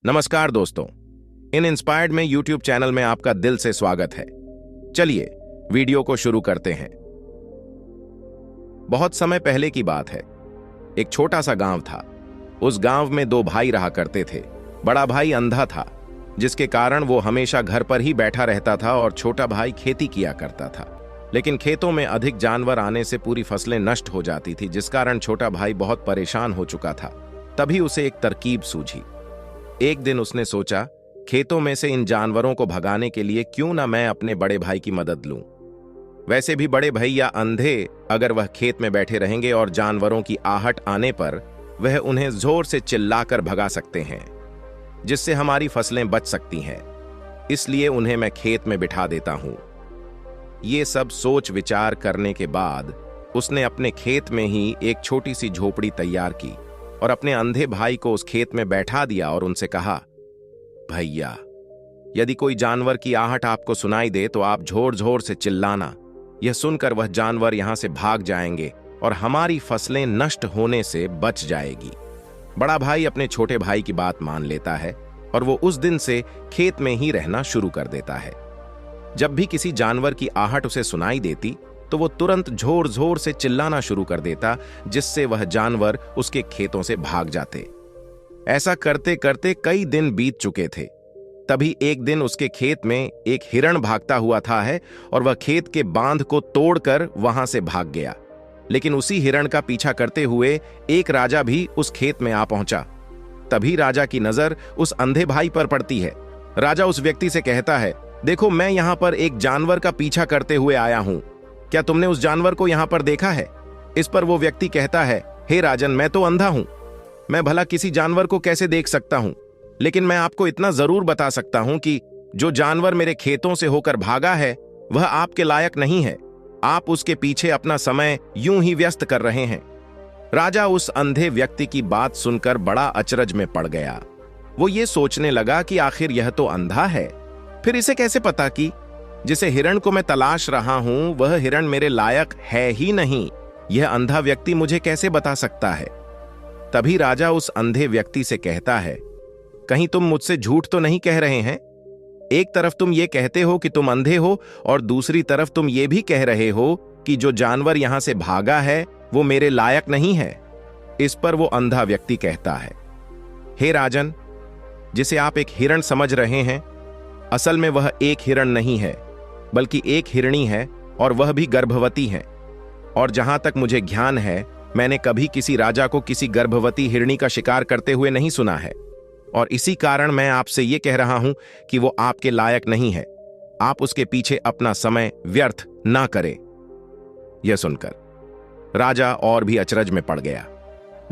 नमस्कार दोस्तों, इन इंस्पायर्ड में यूट्यूब चैनल में आपका दिल से स्वागत है। चलिए वीडियो को शुरू करते हैं। बहुत समय पहले की बात है। एक छोटा सा गांव था। उस गांव में दो भाई रहा करते थे। बड़ा भाई अंधा था, जिसके कारण वो हमेशा घर पर ही बैठा रहता था और छोटा भाई खेती किया करता था। लेकिन खेतों में अधिक जानवर आने से पूरी फसलें नष्ट हो जाती थी, जिस कारण छोटा भाई बहुत परेशान हो चुका था। तभी उसे एक तरकीब सूझी। एक दिन उसने सोचा, खेतों में से इन जानवरों को भगाने के लिए क्यों ना मैं अपने बड़े भाई की मदद लूं। वैसे भी बड़े भैया अंधे, अगर वह खेत में बैठे रहेंगे और जानवरों की आहट आने पर वह उन्हें जोर से चिल्लाकर भगा सकते हैं, जिससे हमारी फसलें बच सकती हैं। इसलिए उन्हें मैं खेत में बिठा देता हूं। ये सब सोच विचार करने के बाद उसने अपने खेत में ही एक छोटी सी झोपड़ी तैयार की और अपने अंधे भाई को उस खेत में बैठा दिया और उनसे कहा, भैया, यदि कोई जानवर की आहट आपको सुनाई दे तो आप जोर जोर से चिल्लाना। यह सुनकर वह जानवर यहां से भाग जाएंगे और हमारी फसलें नष्ट होने से बच जाएगी। बड़ा भाई अपने छोटे भाई की बात मान लेता है और वो उस दिन से खेत में ही रहना शुरू कर देता है। जब भी किसी जानवर की आहट उसे सुनाई देती तो वो तुरंत जोर जोर से चिल्लाना शुरू कर देता, जिससे वह जानवर उसके खेतों से भाग जाते। ऐसा करते करते कई दिन बीत चुके थे। तभी एक दिन उसके खेत में एक हिरण भागता हुआ था और वह खेत के बांध को तोड़कर वहां से भाग गया। लेकिन उसी हिरण का पीछा करते हुए एक राजा भी उस खेत में आ पहुंचा। तभी राजा की नजर उस अंधे भाई पर पड़ती है। राजा उस व्यक्ति से कहता है, देखो, मैं यहां पर एक जानवर का पीछा करते हुए आया हूं। क्या तुमने उस जानवर को यहां पर देखा है? इस पर वो व्यक्ति कहता है, हे राजन, मैं तो अंधा हूं। मैं भला किसी जानवर को कैसे देख सकता हूं? लेकिन मैं आपको इतना जरूर बता सकता हूं कि जो जानवर मेरे खेतों से होकर भागा है वह आपके लायक नहीं है। आप उसके पीछे अपना समय यूं ही व्यस्त कर रहे हैं। राजा उस अंधे व्यक्ति की बात सुनकर बड़ा अचरज में पड़ गया। वो ये सोचने लगा कि आखिर यह तो अंधा है, फिर इसे कैसे पता कि जिसे हिरण को मैं तलाश रहा हूं वह हिरण मेरे लायक है ही नहीं? यह अंधा व्यक्ति मुझे कैसे बता सकता है? तभी राजा उस अंधे व्यक्ति से कहता है, कहीं तुम मुझसे झूठ तो नहीं कह रहे हैं? एक तरफ तुम ये कहते हो कि तुम अंधे हो और दूसरी तरफ तुम ये भी कह रहे हो कि जो जानवर यहां से भागा है वो मेरे लायक नहीं है। इस पर वो अंधा व्यक्ति कहता है, हे राजन, जिसे आप एक हिरण समझ रहे हैं, असल में वह एक हिरण नहीं है, बल्कि एक हिरणी है और वह भी गर्भवती है। और जहां तक मुझे ज्ञान है, मैंने कभी किसी राजा को किसी गर्भवती हिरणी का शिकार करते हुए नहीं सुना है। और इसी कारण मैं आपसे यह कह रहा हूं कि वो आपके लायक नहीं है। आप उसके पीछे अपना समय व्यर्थ ना करें। यह सुनकर राजा और भी अचरज में पड़ गया।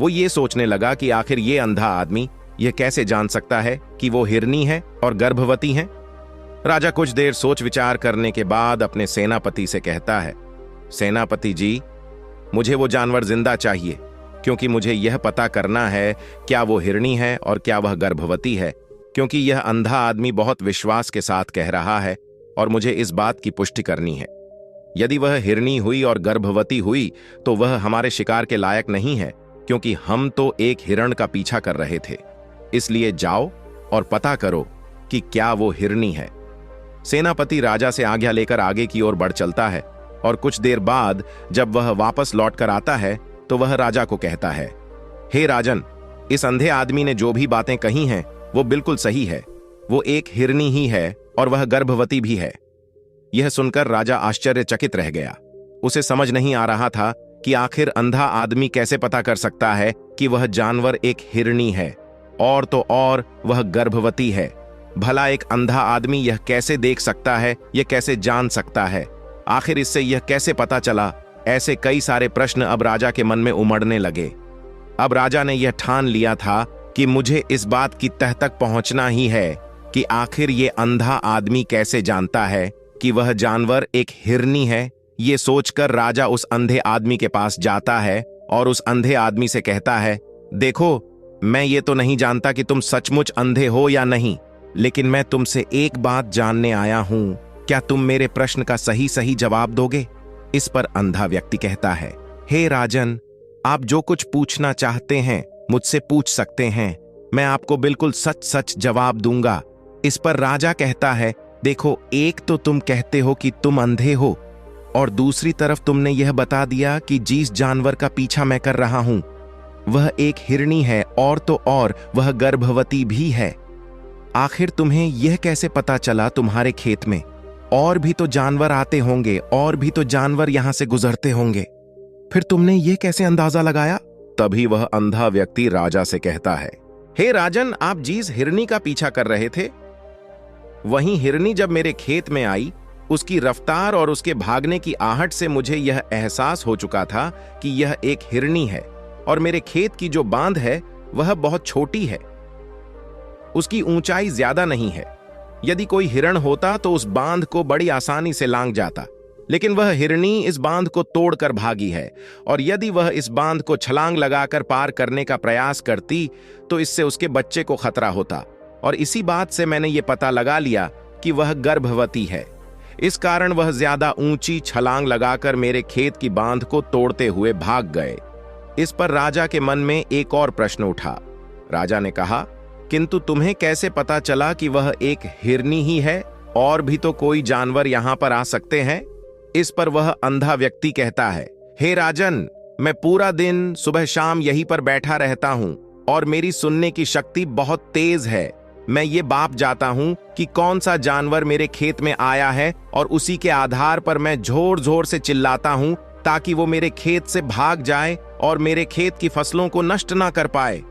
वो ये सोचने लगा कि आखिर ये अंधा आदमी यह कैसे जान सकता है कि वो हिरणी है और गर्भवती है। राजा कुछ देर सोच विचार करने के बाद अपने सेनापति से कहता है, सेनापति जी, मुझे वो जानवर जिंदा चाहिए, क्योंकि मुझे यह पता करना है क्या वो हिरणी है और क्या वह गर्भवती है, क्योंकि यह अंधा आदमी बहुत विश्वास के साथ कह रहा है और मुझे इस बात की पुष्टि करनी है। यदि वह हिरणी हुई और गर्भवती हुई तो वह हमारे शिकार के लायक नहीं है, क्योंकि हम तो एक हिरण का पीछा कर रहे थे। इसलिए जाओ और पता करो कि क्या वो हिरणी है। सेनापति राजा से आज्ञा लेकर आगे की ओर बढ़ चलता है और कुछ देर बाद जब वह वापस लौट कर आता है तो वह राजा को कहता है, हे राजन, इस अंधे आदमी ने जो भी बातें कही हैं वो बिल्कुल सही है। वो एक हिरणी ही है और वह गर्भवती भी है। यह सुनकर राजा आश्चर्यचकित रह गया। उसे समझ नहीं आ रहा था कि आखिर अंधा आदमी कैसे पता कर सकता है कि वह जानवर एक हिरणी है, और तो और वह गर्भवती है। भला एक अंधा आदमी यह कैसे देख सकता है, यह कैसे जान सकता है? आखिर इससे यह कैसे पता चला? ऐसे कई सारे प्रश्न अब राजा के मन में उमड़ने लगे। अब राजा ने यह ठान लिया था कि मुझे इस बात की तह तक पहुंचना ही है कि आखिर ये अंधा आदमी कैसे जानता है कि वह जानवर एक हिरणी है। ये सोचकर राजा उस अंधे आदमी के पास जाता है और उस अंधे आदमी से कहता है, देखो, मैं ये तो नहीं जानता कि तुम सचमुच अंधे हो या नहीं, लेकिन मैं तुमसे एक बात जानने आया हूं। क्या तुम मेरे प्रश्न का सही सही जवाब दोगे? इस पर अंधा व्यक्ति कहता है, हे राजन, आप जो कुछ पूछना चाहते हैं मुझसे पूछ सकते हैं, मैं आपको बिल्कुल सच सच जवाब दूंगा। इस पर राजा कहता है, देखो, एक तो तुम कहते हो कि तुम अंधे हो, और दूसरी तरफ तुमने यह बता दिया कि जिस जानवर का पीछा मैं कर रहा हूं वह एक हिरनी है, और तो और वह गर्भवती भी है। आखिर तुम्हें यह कैसे पता चला? तुम्हारे खेत में और भी तो जानवर आते होंगे, और भी तो जानवर यहां से गुजरते होंगे, फिर तुमने यह कैसे अंदाजा लगाया? तभी वह अंधा व्यक्ति राजा से कहता है, हे राजन, आप जिस हिरनी का पीछा कर रहे थे, वहीं हिरनी जब मेरे खेत में आई, उसकी रफ्तार और उसके भागने की आहट से मुझे यह एहसास हो चुका था कि यह एक हिरनी है, और मेरे खेत की जो बांध है वह बहुत छोटी है, उसकी ऊंचाई ज्यादा नहीं है। यदि कोई हिरण होता तो उस बांध को बड़ी आसानी से लांघ जाता, लेकिन वह हिरनी इस बांध को तोड़कर भागी है, और यदि वह इस बांध को छलांग लगाकर पार करने का प्रयास करती तो इससे उसके बच्चे को खतरा होता, और इसी बात से मैंने ये पता लगा लिया कि वह गर्भवती है। इस कारण वह ज्यादा ऊंची छलांग लगाकर मेरे खेत की बांध को तोड़ते हुए भाग गए। इस पर राजा के मन में एक और प्रश्न उठा। राजा ने कहा, किंतु तुम्हें कैसे पता चला कि वह एक हिरनी ही है, और भी तो कोई जानवर यहां पर आ सकते हैं? इस पर वह अंधा व्यक्ति कहता है, हे राजन, मैं पूरा दिन सुबह शाम यहीं पर बैठा रहता हूं, और मेरी सुनने की शक्ति बहुत तेज है। मैं ये बाप जाता हूं कि कौन सा जानवर मेरे खेत में आया है, और उसी के आधार पर मैं जोर जोर से चिल्लाता हूं ताकि वो मेरे खेत से भाग जाए और मेरे खेत की फसलों को नष्ट ना कर पाए।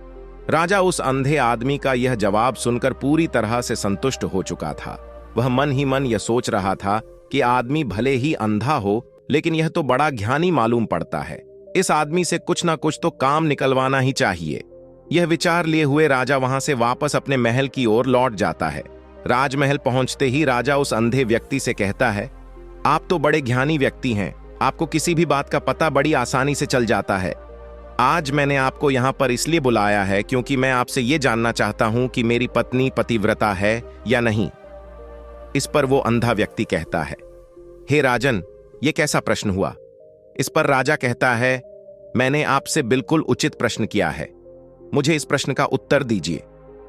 राजा उस अंधे आदमी का यह जवाब सुनकर पूरी तरह से संतुष्ट हो चुका था। वह मन ही मन यह सोच रहा था कि आदमी भले ही अंधा हो, लेकिन यह तो बड़ा ज्ञानी मालूम पड़ता है। इस आदमी से कुछ ना कुछ तो काम निकलवाना ही चाहिए। यह विचार लिए हुए राजा वहां से वापस अपने महल की ओर लौट जाता है। राजमहल पहुंचते ही राजा उस अंधे व्यक्ति से कहता है, आप तो बड़े ज्ञानी व्यक्ति हैं, आपको किसी भी बात का पता बड़ी आसानी से चल जाता है। आज मैंने आपको यहाँ पर इसलिए बुलाया है क्योंकि मैं आपसे ये जानना चाहता हूं कि मेरी पत्नी पतिव्रता है या नहीं। इस पर वो अंधा व्यक्ति कहता है, हे राजन, ये कैसा प्रश्न हुआ? इस पर राजा कहता है, मैंने आपसे बिल्कुल उचित प्रश्न किया है, मुझे इस प्रश्न का उत्तर दीजिए।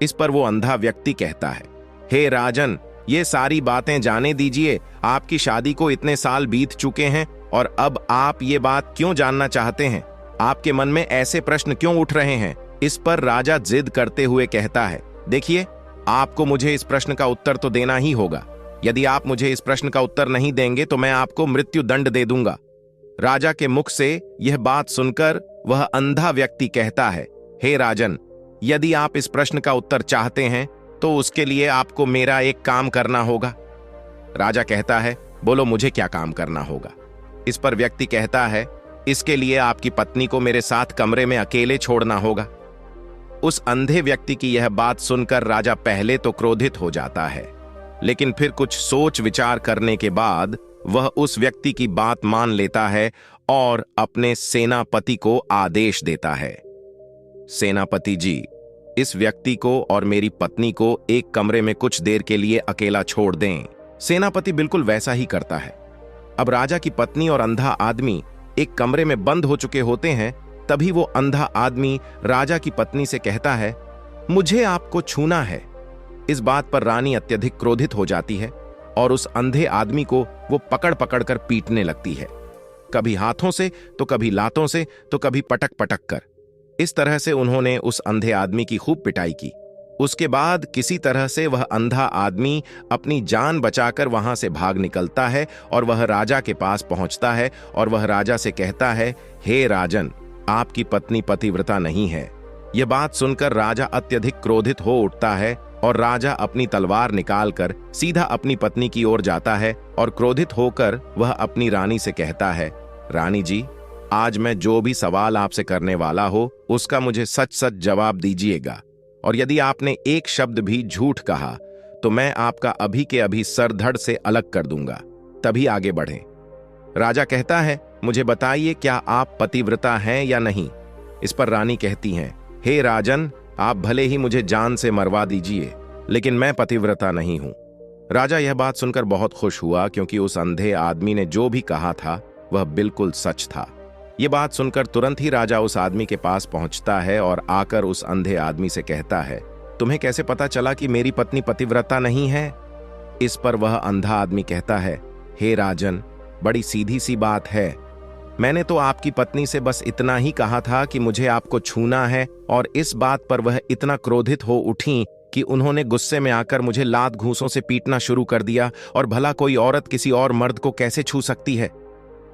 इस पर वो अंधा व्यक्ति कहता है, हे राजन, ये सारी बातें जाने दीजिए। आपकी शादी को इतने साल बीत चुके हैं, और अब आप ये बात क्यों जानना चाहते हैं? आपके मन में ऐसे प्रश्न क्यों उठ रहे हैं? इस पर राजा जिद करते हुए कहता है, देखिए, आपको मुझे इस प्रश्न का उत्तर तो देना ही होगा। यदि आप मुझे इस प्रश्न का उत्तर नहीं देंगे तो मैं आपको मृत्यु दंड दे दूंगा। राजा के मुख से यह बात सुनकर वह अंधा व्यक्ति कहता है, हे राजन, यदि आप इस प्रश्न का उत्तर चाहते हैं तो उसके लिए आपको मेरा एक काम करना होगा। राजा कहता है, बोलो, मुझे क्या काम करना होगा? इस पर व्यक्ति कहता है, इसके लिए आपकी पत्नी को मेरे साथ कमरे में अकेले छोड़ना होगा। उस अंधे व्यक्ति की यह बात सुनकर राजा पहले तो क्रोधित हो जाता है, लेकिन फिर कुछ सोच विचार करने के बाद वह उस व्यक्ति की बात मान लेता है और अपने सेनापति को आदेश देता है, सेनापति जी, इस व्यक्ति को और मेरी पत्नी को एक कमरे में कुछ देर के लिए अकेला छोड़ दें। सेनापति बिल्कुल वैसा ही करता है। अब राजा की पत्नी और अंधा आदमी एक कमरे में बंद हो चुके होते हैं। तभी वो अंधा आदमी राजा की पत्नी से कहता है, मुझे आपको छूना है। इस बात पर रानी अत्यधिक क्रोधित हो जाती है और उस अंधे आदमी को वो पकड़ पकड़ कर पीटने लगती है, कभी हाथों से तो कभी लातों से तो कभी पटक पटक कर। इस तरह से उन्होंने उस अंधे आदमी की खूब पिटाई की। उसके बाद किसी तरह से वह अंधा आदमी अपनी जान बचाकर वहां से भाग निकलता है और वह राजा के पास पहुंचता है और वह राजा से कहता है, हे राजन, आपकी पत्नी पतिव्रता नहीं है। यह बात सुनकर राजा अत्यधिक क्रोधित हो उठता है और राजा अपनी तलवार निकालकर सीधा अपनी पत्नी की ओर जाता है और क्रोधित होकर वह अपनी रानी से कहता है, रानी जी, आज मैं जो भी सवाल आपसे करने वाला हो उसका मुझे सच सच जवाब दीजिएगा, और यदि आपने एक शब्द भी झूठ कहा तो मैं आपका अभी के अभी सर धड़ से अलग कर दूंगा, तभी आगे बढ़ें। राजा कहता है, मुझे बताइए, क्या आप पतिव्रता हैं या नहीं? इस पर रानी कहती हैं, हे राजन, आप भले ही मुझे जान से मरवा दीजिए, लेकिन मैं पतिव्रता नहीं हूं। राजा यह बात सुनकर बहुत खुश हुआ, क्योंकि उस अंधे आदमी ने जो भी कहा था वह बिल्कुल सच था। ये बात सुनकर तुरंत ही राजा उस आदमी के पास पहुंचता है और आकर उस अंधे आदमी से कहता है, तुम्हें कैसे पता चला कि मेरी पत्नी पतिव्रता नहीं है? इस पर वह अंधा आदमी कहता है, हे राजन, बड़ी सीधी सी बात है। मैंने तो आपकी पत्नी से बस इतना ही कहा था कि मुझे आपको छूना है, और इस बात पर वह इतना क्रोधित हो उठी कि उन्होंने गुस्से में आकर मुझे लात घूंसों से पीटना शुरू कर दिया। और भला कोई औरत किसी और मर्द को कैसे छू सकती है?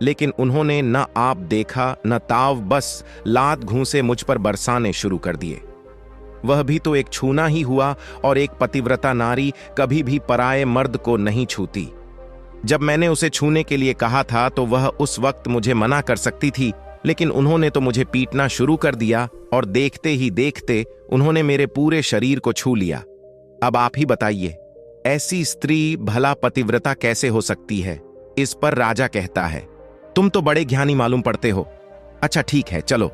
लेकिन उन्होंने न आप देखा न ताव, बस लात घूंसे मुझ पर बरसाने शुरू कर दिए। वह भी तो एक छूना ही हुआ, और एक पतिव्रता नारी कभी भी पराये मर्द को नहीं छूती। जब मैंने उसे छूने के लिए कहा था तो वह उस वक्त मुझे मना कर सकती थी, लेकिन उन्होंने तो मुझे पीटना शुरू कर दिया, और देखते ही देखते उन्होंने मेरे पूरे शरीर को छू लिया। अब आप ही बताइए, ऐसी स्त्री भला पतिव्रता कैसे हो सकती है? इस पर राजा कहता है, तुम तो बड़े ज्ञानी मालूम पड़ते हो। अच्छा ठीक है, चलो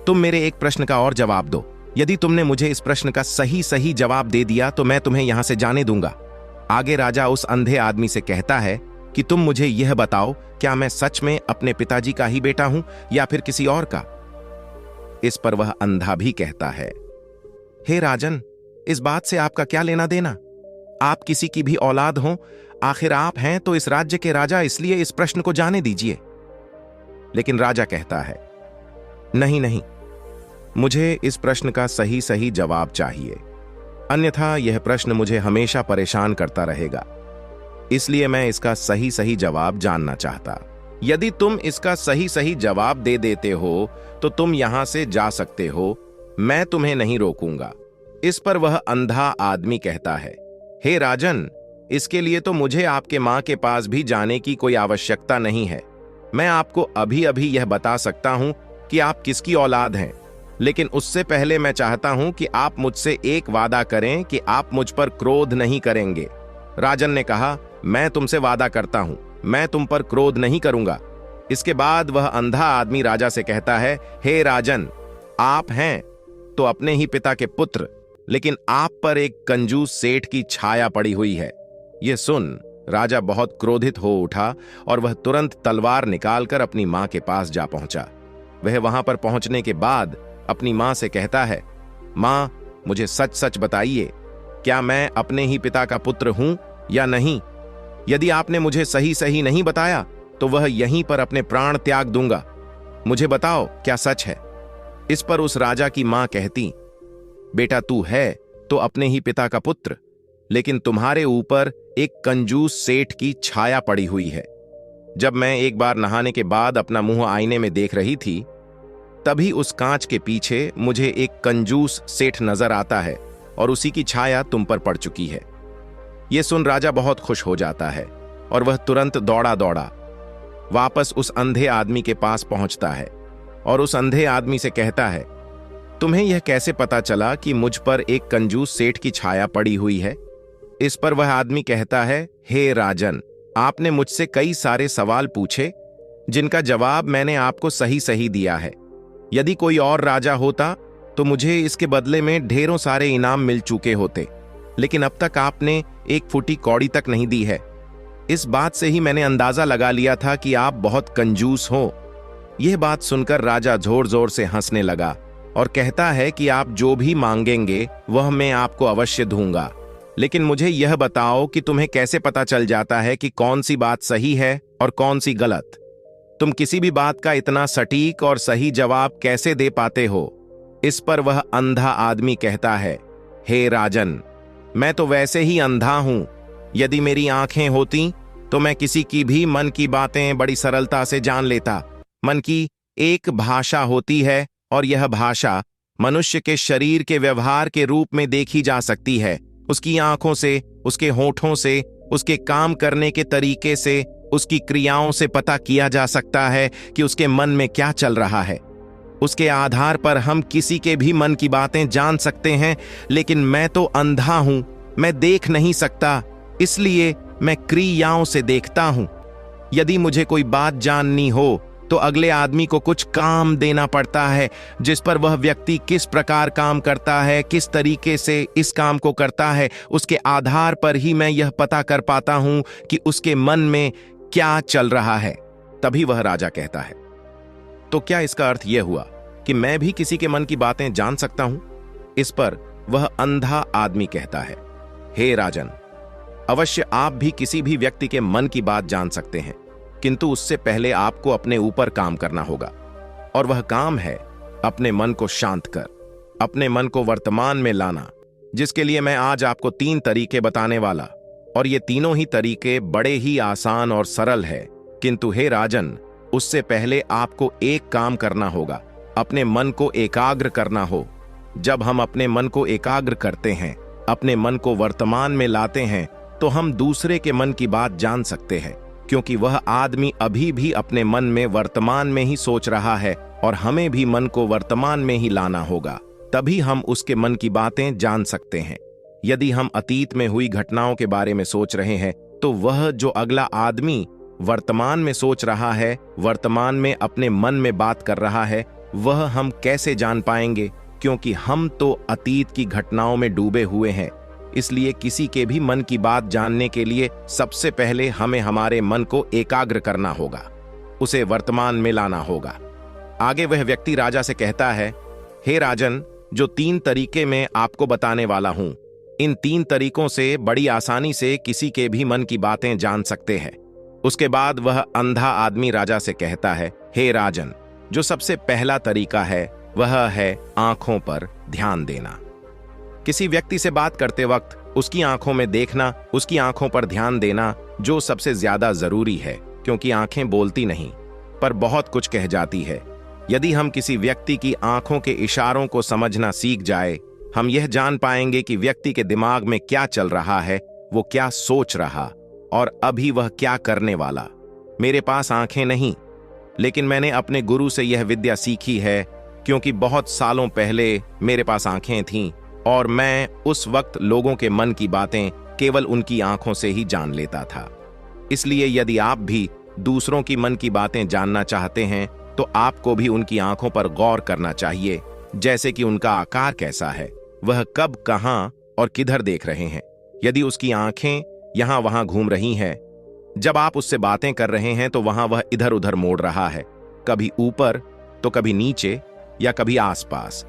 तुम मेरे एक प्रश्न का और जवाब दो। यदि तुमने मुझे इस प्रश्न का सही सही जवाब दे दिया तो मैं तुम्हें यहां से जाने दूंगा। आगे राजा उस अंधे आदमी से कहता है कि तुम मुझे यह बताओ, क्या मैं सच में अपने पिताजी का ही बेटा हूं या फिर किसी और का? इस पर वह अंधा भी कहता है, हे राजन, इस बात से आपका क्या लेना देना? आप किसी की भी औलाद हो, आखिर आप हैं तो इस राज्य के राजा, इसलिए इस प्रश्न को जाने दीजिए। लेकिन राजा कहता है, नहीं नहीं, मुझे इस प्रश्न का सही सही जवाब चाहिए, अन्यथा यह प्रश्न मुझे हमेशा परेशान करता रहेगा। इसलिए मैं इसका सही सही जवाब जानना चाहता। यदि तुम इसका सही सही जवाब दे देते हो तो तुम यहां से जा सकते हो, मैं तुम्हें नहीं रोकूंगा। इस पर वह अंधा आदमी कहता है, हे राजन, इसके लिए तो मुझे आपके मां के पास भी जाने की कोई आवश्यकता नहीं है। मैं आपको अभी अभी यह बता सकता हूं कि आप किसकी औलाद हैं, लेकिन उससे पहले मैं चाहता हूं कि आप मुझसे एक वादा करें कि आप मुझ पर क्रोध नहीं करेंगे। राजन ने कहा, मैं तुमसे वादा करता हूं, मैं तुम पर क्रोध नहीं करूंगा। इसके बाद वह अंधा आदमी राजा से कहता है, हे राजन, आप हैं तो अपने ही पिता के पुत्र, लेकिन आप पर एक कंजूस सेठ की छाया पड़ी हुई है। यह सुन राजा बहुत क्रोधित हो उठा और वह तुरंत तलवार निकालकर अपनी मां के पास जा पहुंचा। वह वहां पर पहुंचने के बाद अपनी मां से कहता है, मां, मुझे सच सच बताइए, क्या मैं अपने ही पिता का पुत्र हूं या नहीं? यदि आपने मुझे सही सही नहीं बताया तो वह यहीं पर अपने प्राण त्याग दूंगा। मुझे बताओ, क्या सच है? इस पर उस राजा की मां कहती, बेटा, तू है तो अपने ही पिता का पुत्र, लेकिन तुम्हारे ऊपर एक कंजूस सेठ की छाया पड़ी हुई है। जब मैं एक बार नहाने के बाद अपना मुंह आईने में देख रही थी, तभी उस कांच के पीछे मुझे एक कंजूस सेठ नजर आता है और उसी की छाया तुम पर पड़ चुकी है। यह सुन राजा बहुत खुश हो जाता है और वह तुरंत दौड़ा दौड़ा वापस उस अंधे आदमी के पास पहुंचता है और उस अंधे आदमी से कहता है, तुम्हें यह कैसे पता चला कि मुझ पर एक कंजूस सेठ की छाया पड़ी हुई है? इस पर वह आदमी कहता है, हे राजन, आपने मुझसे कई सारे सवाल पूछे जिनका जवाब मैंने आपको सही सही दिया है। यदि कोई और राजा होता तो मुझे इसके बदले में ढेरों सारे इनाम मिल चुके होते, लेकिन अब तक आपने एक फुटी कौड़ी तक नहीं दी है। इस बात से ही मैंने अंदाजा लगा लिया था कि आप बहुत कंजूस हो। यह बात सुनकर राजा जोर जोर से हंसने लगा और कहता है कि आप जो भी मांगेंगे वह मैं आपको अवश्य दूंगा, लेकिन मुझे यह बताओ कि तुम्हें कैसे पता चल जाता है कि कौन सी बात सही है और कौन सी गलत? तुम किसी भी बात का इतना सटीक और सही जवाब कैसे दे पाते हो? इस पर वह अंधा आदमी कहता है, हे राजन, मैं तो वैसे ही अंधा हूं। यदि मेरी आंखें होती तो मैं किसी की भी मन की बातें बड़ी सरलता से जान लेता। मन की एक भाषा होती है और यह भाषा मनुष्य के शरीर के व्यवहार के रूप में देखी जा सकती है। उसकी आंखों से, उसके होठों से, उसके काम करने के तरीके से, उसकी क्रियाओं से पता किया जा सकता है कि उसके मन में क्या चल रहा है। उसके आधार पर हम किसी के भी मन की बातें जान सकते हैं, लेकिन मैं तो अंधा हूं, मैं देख नहीं सकता, इसलिए मैं क्रियाओं से देखता हूं। यदि मुझे कोई बात जाननी हो तो अगले आदमी को कुछ काम देना पड़ता है, जिस पर वह व्यक्ति किस प्रकार काम करता है, किस तरीके से इस काम को करता है, उसके आधार पर ही मैं यह पता कर पाता हूं कि उसके मन में क्या चल रहा है। तभी वह राजा कहता है, तो क्या इसका अर्थ यह हुआ कि मैं भी किसी के मन की बातें जान सकता हूं? इस पर वह अंधा आदमी कहता है, हे राजन, अवश्य आप भी किसी भी व्यक्ति के मन की बात जान सकते हैं, किंतु उससे पहले आपको अपने ऊपर काम करना होगा। और वह काम है अपने मन को शांत कर, अपने मन को वर्तमान में लाना, जिसके लिए मैं आज आपको 3 तरीके बताने वाला। और ये तीनों ही तरीके बड़े ही आसान और सरल है। किंतु हे राजन, उससे पहले आपको एक काम करना होगा, अपने मन को एकाग्र करना हो। जब हम अपने मन को एकाग्र करते हैं, अपने मन को वर्तमान में लाते हैं, तो हम दूसरे के मन की बात जान सकते हैं, क्योंकि वह आदमी अभी भी अपने मन में वर्तमान में ही सोच रहा है और हमें भी मन को वर्तमान में ही लाना होगा, तभी हम उसके मन की बातें जान सकते हैं। यदि हम अतीत में हुई घटनाओं के बारे में सोच रहे हैं, तो वह जो अगला आदमी वर्तमान में सोच रहा है, वर्तमान में अपने मन में बात कर रहा है, वह हम कैसे जान पाएंगे? क्योंकि हम तो अतीत की घटनाओं में डूबे हुए हैं। इसलिए किसी के भी मन की बात जानने के लिए सबसे पहले हमें हमारे मन को एकाग्र करना होगा, उसे वर्तमान में लाना होगा। आगे वह व्यक्ति राजा से कहता है, हे राजन, जो 3 तरीके मैं आपको बताने वाला हूं, इन 3 तरीकों से बड़ी आसानी से किसी के भी मन की बातें जान सकते हैं। उसके बाद वह अंधा आदमी राजा से कहता है, हे राजन, जो सबसे पहला तरीका है वह है आंखों पर ध्यान देना। किसी व्यक्ति से बात करते वक्त उसकी आंखों में देखना, उसकी आंखों पर ध्यान देना जो सबसे ज्यादा जरूरी है, क्योंकि आंखें बोलती नहीं पर बहुत कुछ कह जाती है। यदि हम किसी व्यक्ति की आंखों के इशारों को समझना सीख जाए, हम यह जान पाएंगे कि व्यक्ति के दिमाग में क्या चल रहा है, वो क्या सोच रहा और अभी वह क्या करने वाला। मेरे पास आंखें नहीं, लेकिन मैंने अपने गुरु से यह विद्या सीखी है, क्योंकि बहुत सालों पहले मेरे पास आंखें थीं और मैं उस वक्त लोगों के मन की बातें केवल उनकी आंखों से ही जान लेता था। इसलिए यदि आप भी दूसरों की मन की बातें जानना चाहते हैं, तो आपको भी उनकी आंखों पर गौर करना चाहिए, जैसे कि उनका आकार कैसा है, वह कब, कहां और किधर देख रहे हैं। यदि उसकी आंखें यहां वहां घूम रही हैं, जब आप उससे बातें कर रहे हैं, तो वहां वह इधर उधर मोड़ रहा है, कभी ऊपर तो कभी नीचे या कभी आसपास,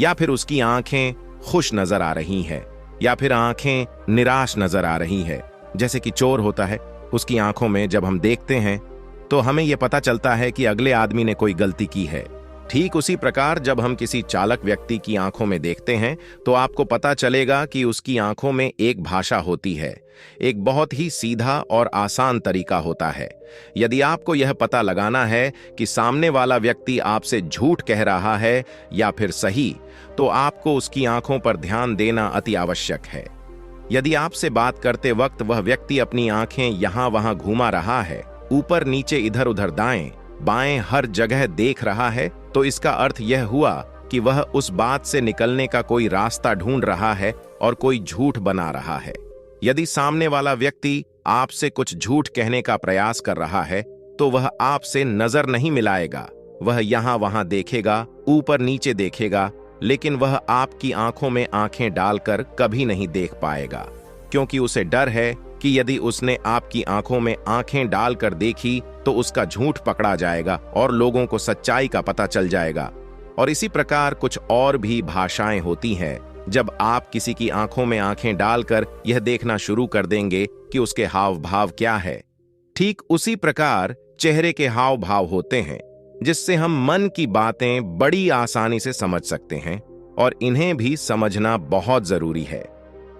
या फिर उसकी आंखें खुश नजर आ रही हैं या फिर आंखें निराश नजर आ रही है, जैसे कि चोर होता है, उसकी आंखों में जब हम देखते हैं तो हमें यह पता चलता है कि अगले आदमी ने कोई गलती की है। ठीक उसी प्रकार जब हम किसी चालक व्यक्ति की आंखों में देखते हैं, तो आपको पता चलेगा कि उसकी आंखों में एक भाषा होती है, एक बहुत ही सीधा और आसान तरीका होता है। यदि आपको यह पता लगाना है कि सामने वाला व्यक्ति आपसे झूठ कह रहा है या फिर सही, तो आपको उसकी आंखों पर ध्यान देना अति आवश्यक है। यदि आपसे बात करते वक्त वह व्यक्ति अपनी आंखें यहां वहां घुमा रहा है, ऊपर नीचे इधर उधर दाएं बाएं हर जगह देख रहा है, तो इसका अर्थ यह हुआ कि वह उस बात से निकलने का कोई रास्ता ढूंढ रहा है और कोई झूठ बना रहा है। यदि सामने वाला व्यक्ति आपसे कुछ झूठ कहने का प्रयास कर रहा है, तो वह आपसे नजर नहीं मिलाएगा, वह यहां वहां देखेगा, ऊपर नीचे देखेगा, लेकिन वह आपकी आंखों में आंखें डालकर कभी नहीं देख पाएगा, क्योंकि उसे डर है कि यदि उसने आपकी आंखों में आंखें डालकर देखी तो उसका झूठ पकड़ा जाएगा और लोगों को सच्चाई का पता चल जाएगा। और इसी प्रकार कुछ और भी भाषाएं होती हैं। जब आप किसी की आंखों में आंखें डालकर यह देखना शुरू कर देंगे कि उसके हाव भाव क्या है, ठीक उसी प्रकार चेहरे के हाव भाव होते हैं, जिससे हम मन की बातें बड़ी आसानी से समझ सकते हैं, और इन्हें भी समझना बहुत जरूरी है।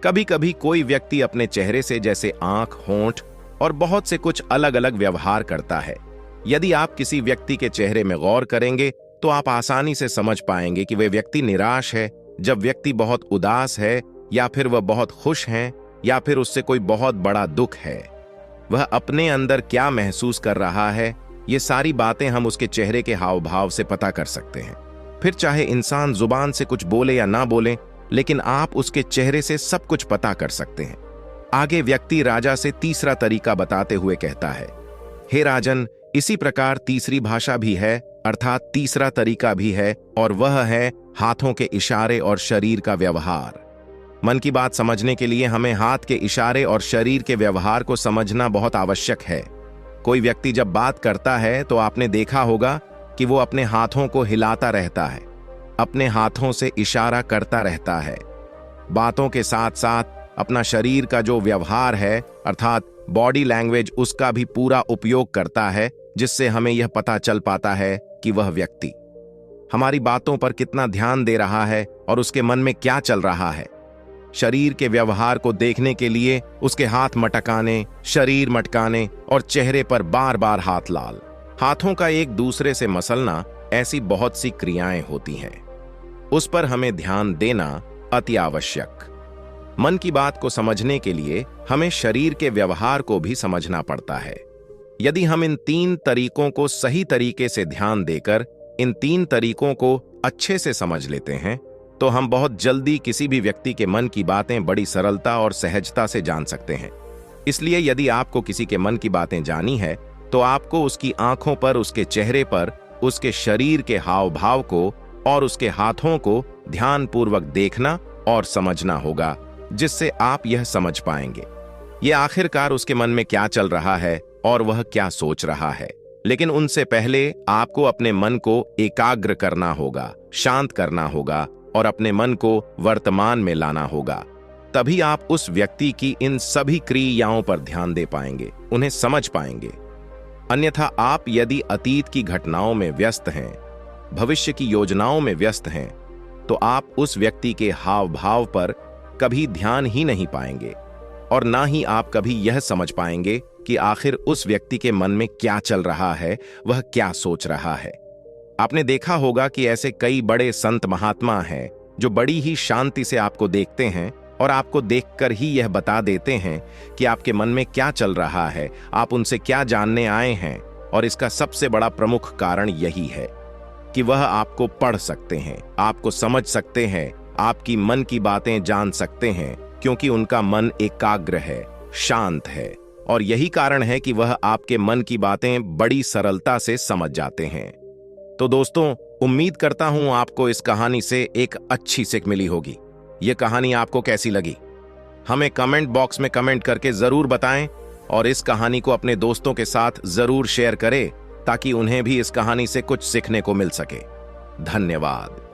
कभी कभी कोई व्यक्ति अपने चेहरे से जैसे आंख, होंठ और बहुत से कुछ अलग अलग व्यवहार करता है। यदि आप किसी व्यक्ति के चेहरे में गौर करेंगे, तो आप आसानी से समझ पाएंगे कि वह व्यक्ति निराश है, जब व्यक्ति बहुत उदास है, या फिर वह बहुत खुश है, या फिर उससे कोई बहुत बड़ा दुख है। वह अपने अंदर क्या महसूस कर रहा है, ये सारी बातें हम उसके चेहरे के हाव भाव से पता कर सकते हैं। फिर चाहे इंसान जुबान से कुछ बोले या ना बोले, लेकिन आप उसके चेहरे से सब कुछ पता कर सकते हैं। आगे व्यक्ति राजा से तीसरा तरीका बताते हुए कहता है, हे राजन, इसी प्रकार तीसरी भाषा भी है, अर्थात तीसरा तरीका भी है, और वह है हाथों के इशारे और शरीर का व्यवहार। मन की बात समझने के लिए हमें हाथ के इशारे और शरीर के व्यवहार को समझना बहुत आवश्यक है। कोई व्यक्ति जब बात करता है तो आपने देखा होगा कि वो अपने हाथों को हिलाता रहता है, अपने हाथों से इशारा करता रहता है। बातों के साथ साथ अपना शरीर का जो व्यवहार है अर्थात बॉडी लैंग्वेज, उसका भी पूरा उपयोग करता है, जिससे हमें यह पता चल पाता है कि वह व्यक्ति हमारी बातों पर कितना ध्यान दे रहा है और उसके मन में क्या चल रहा है। शरीर के व्यवहार को देखने के लिए उसके हाथ मटकाने, शरीर मटकाने और चेहरे पर बार बार हाथ लाल, हाथों का एक दूसरे से मसलना, ऐसी बहुत सी क्रियाएं होती हैं। उस पर हमें ध्यान देना अति आवश्यक। मन की बात को समझने के लिए हमें शरीर के व्यवहार को भी समझना पड़ता है। यदि हम इन 3 तरीकों को सही तरीके से ध्यान देकर इन 3 तरीकों को अच्छे से समझ लेते हैं तो हम बहुत जल्दी किसी भी व्यक्ति के मन की बातें बड़ी सरलता और सहजता से जान सकते हैं। इसलिए यदि आपको किसी के मन की बातें जानी है तो आपको उसकी आंखों पर, उसके चेहरे पर, उसके शरीर के हाव भाव को और उसके हाथों को ध्यानपूर्वक देखना और समझना होगा, जिससे आप यह समझ पाएंगे ये आखिरकार उसके मन में क्या चल रहा है और वह क्या सोच रहा है। लेकिन उनसे पहले आपको अपने मन को एकाग्र करना होगा, शांत करना होगा और अपने मन को वर्तमान में लाना होगा। तभी आप उस व्यक्ति की इन सभी क्रियाओं पर ध्यान दे पाएंगे, उन्हें समझ पाएंगे। अन्यथा आप यदि अतीत की घटनाओं में व्यस्त हैं, भविष्य की योजनाओं में व्यस्त हैं, तो आप उस व्यक्ति के हाव भाव पर कभी ध्यान ही नहीं पाएंगे और ना ही आप कभी यह समझ पाएंगे कि आखिर उस व्यक्ति के मन में क्या चल रहा है, वह क्या सोच रहा है। आपने देखा होगा कि ऐसे कई बड़े संत महात्मा हैं जो बड़ी ही शांति से आपको देखते हैं और आपको देखकर ही यह बता देते हैं कि आपके मन में क्या चल रहा है, आप उनसे क्या जानने आए हैं। और इसका सबसे बड़ा प्रमुख कारण यही है कि वह आपको पढ़ सकते हैं, आपको समझ सकते हैं, आपकी मन की बातें जान सकते हैं, क्योंकि उनका मन एकाग्र है, शांत है और यही कारण है कि वह आपके मन की बातें बड़ी सरलता से समझ जाते हैं। तो दोस्तों, उम्मीद करता हूं आपको इस कहानी से एक अच्छी सीख मिली होगी। यह कहानी आपको कैसी लगी हमें कमेंट बॉक्स में कमेंट करके जरूर बताएं और इस कहानी को अपने दोस्तों के साथ जरूर शेयर करें ताकि उन्हें भी इस कहानी से कुछ सीखने को मिल सके। धन्यवाद।